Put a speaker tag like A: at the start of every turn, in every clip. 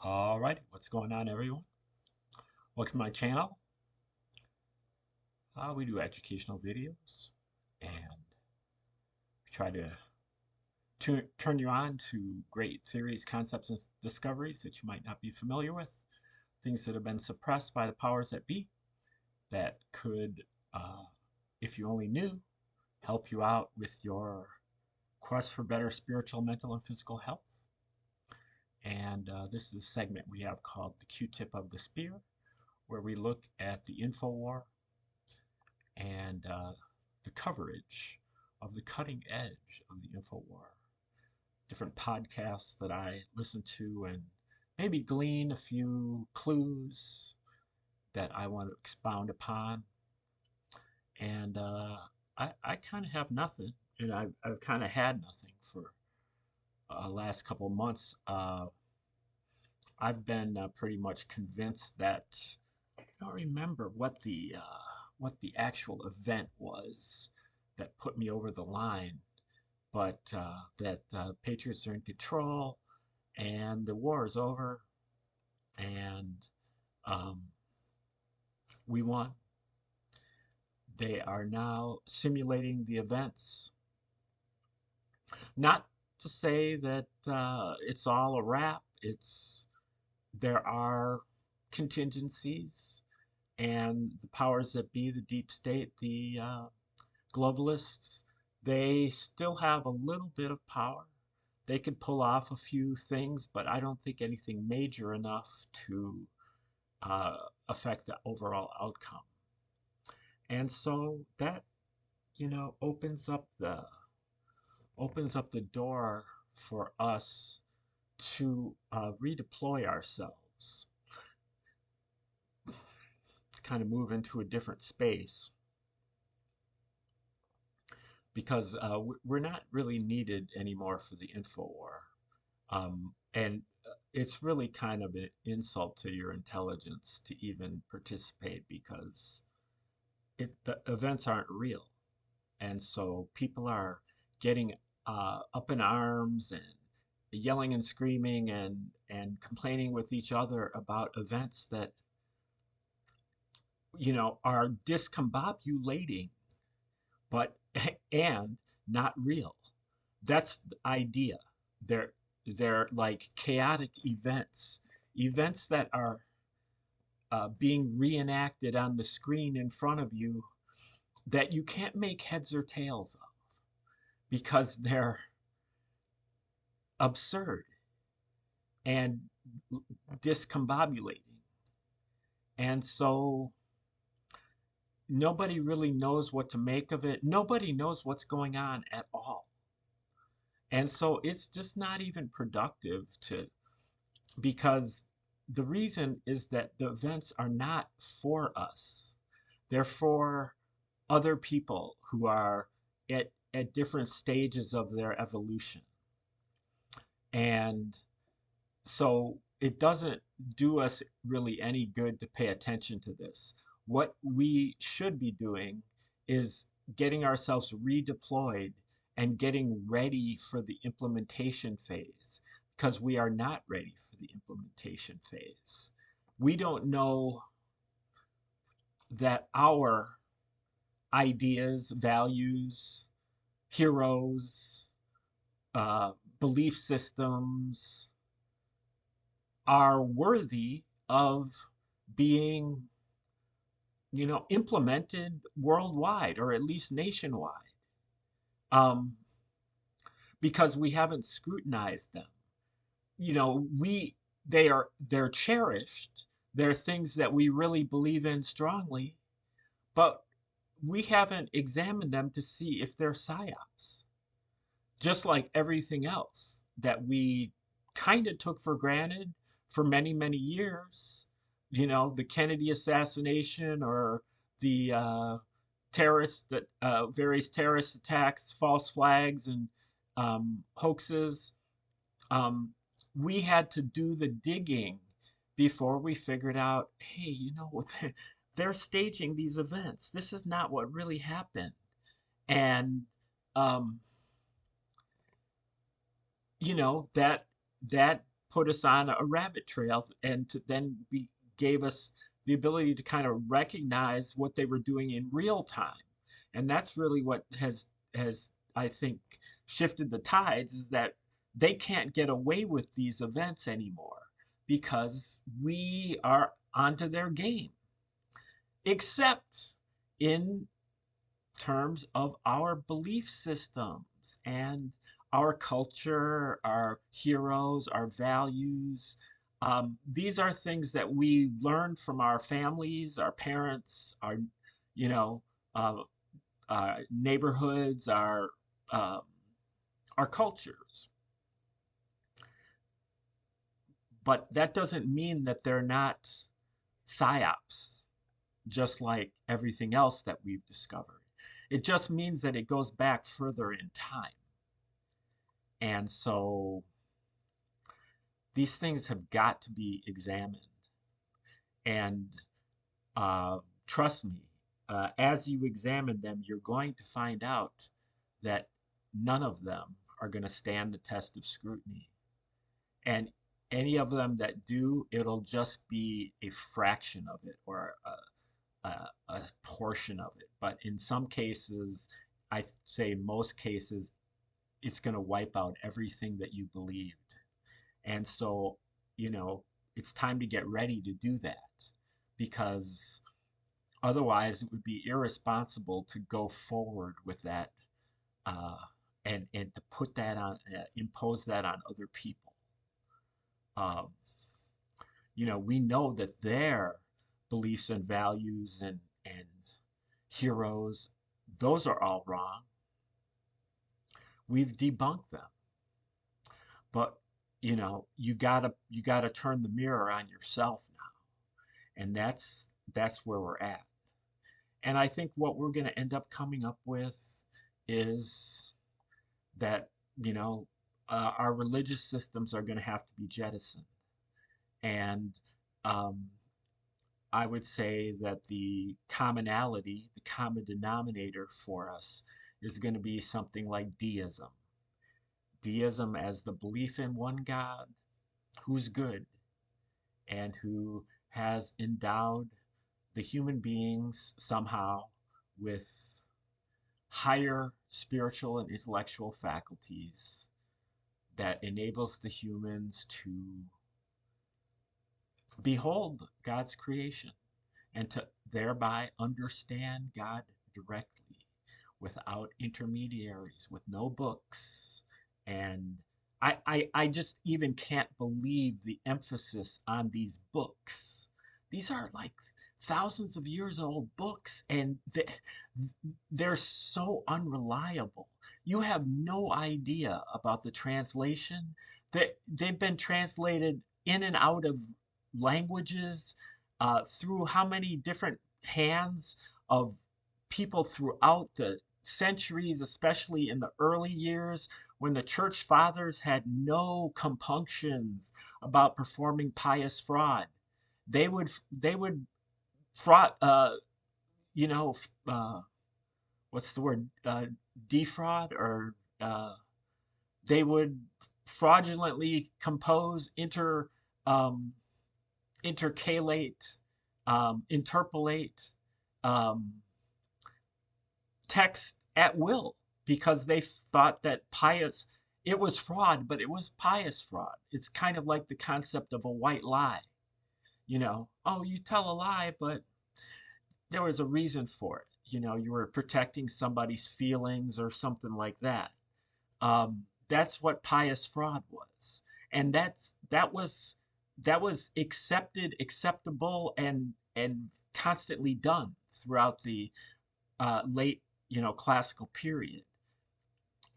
A: All right, what's going on, everyone? Welcome to my channel. We do educational videos and we try to turn you on to great theories, concepts, and discoveries that you might not be familiar with, things that have been suppressed by the powers that be that could, if you only knew, help you out with your quest for better spiritual, mental, and physical health. And this is a segment we have called the Q-tip of the spear, where we look at the InfoWar and the coverage of the cutting edge of the InfoWar. Different podcasts that I listen to and maybe glean a few clues that I want to expound upon. And I kind of have nothing, and I've kind of had nothing for last couple of months. I've been pretty much convinced that I don't remember what the actual event was that put me over the line, but that Patriots are in control and the war is over and um, we won. They are now simulating the events. Not to say that it's all a wrap. There are contingencies, and the powers that be, the deep state, the globalists, they still have a little bit of power. They could pull off a few things, but I don't think anything major enough to uh, affect the overall outcome. And so that, opens up the door for us to redeploy ourselves, to kind of move into a different space because we're not really needed anymore for the info war. And it's really kind of an insult to your intelligence to even participate because the events aren't real. And so people are getting up in arms and yelling and screaming and complaining with each other about events that, are discombobulating, but and not real. That's the idea. They're they're like chaotic events, events that are being reenacted on the screen in front of you that you can't make heads or tails of because they're absurd and discombobulating. And so nobody really knows what to make of it. Nobody knows what's going on at all. And so it's just not even productive to, because the reason is that the events are not for us. They're for other people who are at different stages of their evolution. And so it doesn't do us really any good to pay attention to this. What we should be doing is getting ourselves redeployed and getting ready for the implementation phase because we are not ready for the implementation phase. We don't know that our ideas, values, heroes, uh, belief systems are worthy of being, implemented worldwide or at least nationwide, um, because we haven't scrutinized them. They're cherished. They're things that we really believe in strongly, but we haven't examined them to see if they're psyops. Just like everything else that we kind of took for granted for many, many years, the Kennedy assassination or the various terrorist attacks, false flags, and hoaxes. Um, we had to do the digging before we figured out, hey, they're staging these events. This is not what really happened. And, um, that put us on a rabbit trail and to then gave us the ability to kind of recognize what they were doing in real time. And that's really what has I think shifted the tides, is that they can't get away with these events anymore because we are onto their game, except in terms of our belief systems and our culture, our heroes, our values. These are things that we learn from our families, our parents, you know, uh, neighborhoods, um, our cultures. But that doesn't mean that they're not psyops, just like everything else that we've discovered. It just means that it goes back further in time. And so these things have got to be examined. And uh, trust me, as you examine them, you're going to find out that none of them are going to stand the test of scrutiny. And any of them that do, it'll just be a fraction of it, or a portion of it. But in some cases, I say most cases, it's going to wipe out everything that you believed. And so, it's time to get ready to do that, because otherwise it would be irresponsible to go forward with that, uh, and to put that on, impose that on other people. Um, we know that their beliefs and values and heroes, those are all wrong. We've debunked them. But you gotta turn the mirror on yourself now. And that's where we're at. And I think what we're gonna end up coming up with is that, you know, our religious systems are gonna have to be jettisoned. And um, I would say that the commonality, the common denominator for us, is going to be something like deism. Deism as the belief in one God who's good and who has endowed the human beings somehow with higher spiritual and intellectual faculties that enables the humans to behold God's creation and to thereby understand God directly without intermediaries, with no books. And I just even can't believe the emphasis on these books. These are like thousands of years old books, and they're so unreliable. You have no idea about the translation. They've been translated in and out of languages, through how many different hands of people throughout the centuries, especially in the early years when the church fathers had no compunctions about performing pious fraud. They would fraud, you know, what's the word? Defraud, or they would fraudulently compose um, intercalate, interpolate, um, text at will, because they thought that it was fraud, but it was pious fraud. It's kind of like the concept of a white lie. Oh, you tell a lie, but there was a reason for it. You were protecting somebody's feelings or something like that. That's what pious fraud was, and that was accepted, acceptable, and constantly done throughout the late, classical period.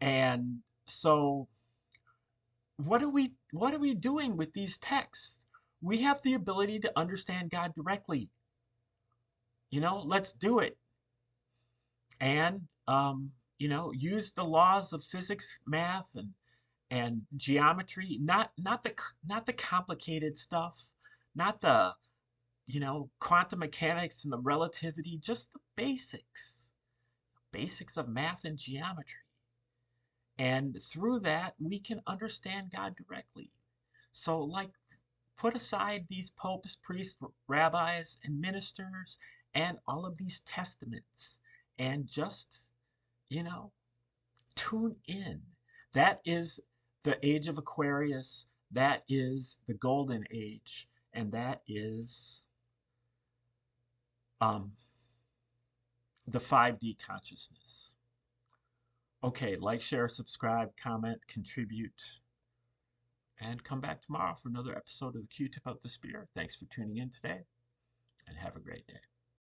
A: And so, what are we doing with these texts? We have the ability to understand God directly. Let's do it. And use the laws of physics, math, and geometry, not the complicated stuff, not the quantum mechanics and the relativity, just the basics of math and geometry. And through that, we can understand God directly. So, like, put aside these popes, priests, rabbis, and ministers, and all of these testaments, and just, you know, tune in. That is the age of Aquarius. That is the golden age. And that is um, the 5D consciousness. Okay, like, share, subscribe, comment, contribute, and come back tomorrow for another episode of the Q-Tip Out the Spear. Thanks for tuning in today, and have a great day.